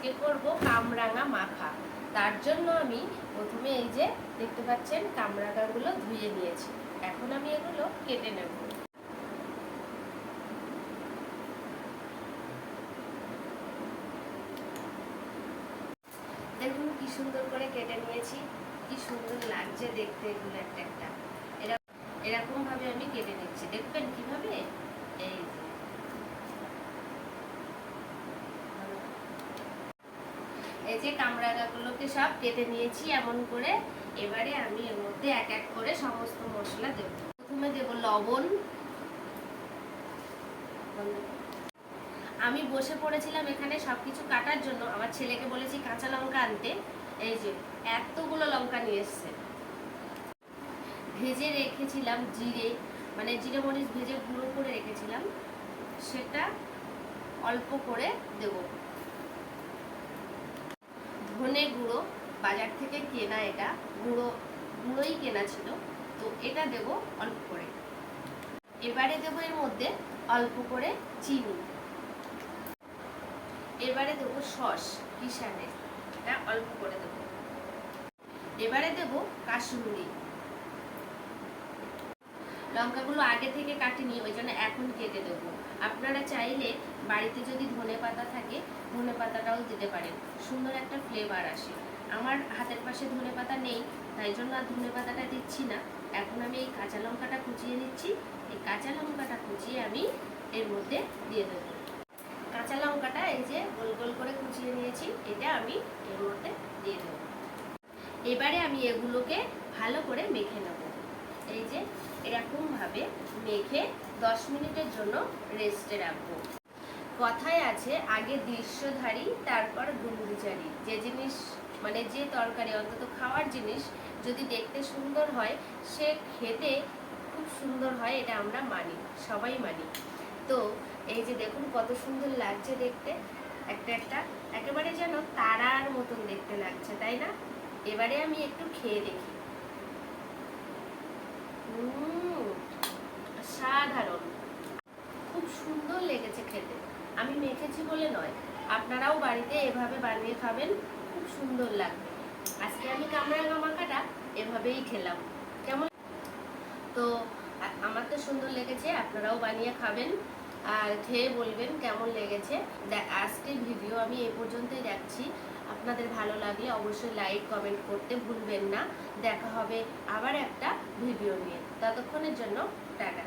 আজকে করব কামরাঙা মাখা। তার জন্য আমি প্রথমে এই যে দেখতে পাচ্ছেন কামরাঙাগুলো ধুয়ে নিয়েছি। এখন আমি এগুলো কেটে নেব। দেখুন কি সুন্দর করে কেটে নিয়েছি, কি সুন্দর লাগছে দেখতে এগুলো একটা একটা। এরকম ভাবে আমি কেটে নিচ্ছি, দেখবেন কিভাবে। এই যে কামরাঙাগুলোকে সব কেটে নিয়েছি এমন করে। এবারে আমি এর মধ্যে এক এক করে সমস্ত মশলা দেব। প্রথমে দেব লবণ। আমি বসে পড়েছিলাম এখানে সবকিছু কাটার জন্য। আমার ছেলেকে বলেছি কাঁচা লঙ্কা আনতে, এই যে এতগুলো লঙ্কা নিয়ে এসছে। ভেজে রেখেছিলাম জিরে, মানে জিরে মরিচ ভেজে গুঁড়ো করে রেখেছিলাম, সেটা অল্প করে দেব। ধনে গুঁড়ো, বাজার থেকে কেনা, এটা গুঁড়োই কেনা ছিল, তো এটা দেব অল্প করে। এবারে দেব এর মধ্যে অল্প করে চিনি। এবারে দেব সস কিষানে, এটা অল্প করে দেব। এবারে দেব কাশ্মীরি। লঙ্কাগুলো আগে থেকে কাটিনি, ওই জন্য এখন কেটে দেবো। আপনারা চাইলে বাড়িতে যদি ধনেপাতা থাকে ধনেপাতাটাও দিতে পারেন, সুন্দর একটা ফ্লেভার আসে। আমার হাতের পাশে ধনেপাতা নেই, তাই জন্য আর ধনেপাতাটা দিচ্ছি না। এখন আমি এই কাঁচা লঙ্কাটা কুচিয়ে নিচ্ছি। এই কাঁচা লঙ্কাটা কুচিয়ে আমি এর মধ্যে দিয়ে দেবো। কাঁচা লঙ্কাটা এই যে গোল গোল করে কুচিয়ে নিয়েছি, এটা আমি এর মধ্যে দিয়ে দেবো। এবারে আমি এগুলোকে ভালো করে মেখে নেব। এই যে এরকম ভাবে মেখে 10 মিনিটের জন্য রেস্টে রাখবো। কথায় আছে আগে দৃশ্যধারী তারপর গুণবিচারী। যে জিনিস, মানে যে তরকারি, অন্তত খাওয়ার জিনিস যদি দেখতে সুন্দর হয়, সে খেতে খুব সুন্দর হয়, এটা আমরা মানি, সবাই মানি। তো এই যে দেখুন কত সুন্দর লাগছে দেখতে, একটা একটা একেবারে যেন তারার মতন দেখতে লাগছে, তাই না? এবারে আমি একটু খেয়ে দেখি। সাধারণ, খুব সুন্দর লেগেছে খেতে। আমি মেখেছি বলে নয়, আপনারাও বাড়িতে এভাবে বানিয়ে খাবেন, খুব সুন্দর লাগবে। আজকে আমি কামরাঙা মাখাটা এভাবেই খেলাম। কেমন? তো আমার তো সুন্দর লেগেছে, আপনারাও বানিয়ে খাবেন আর খেয়ে বলবেন কেমন লেগেছে। আজকের ভিডিও আমি এই পর্যন্তই রাখছি। আপনাদের ভালো লাগলে অবশ্যই লাইক কমেন্ট করতে ভুলবেন না। দেখা হবে আবার একটা ভিডিও নিয়ে, ততক্ষণের জন্য টাটা।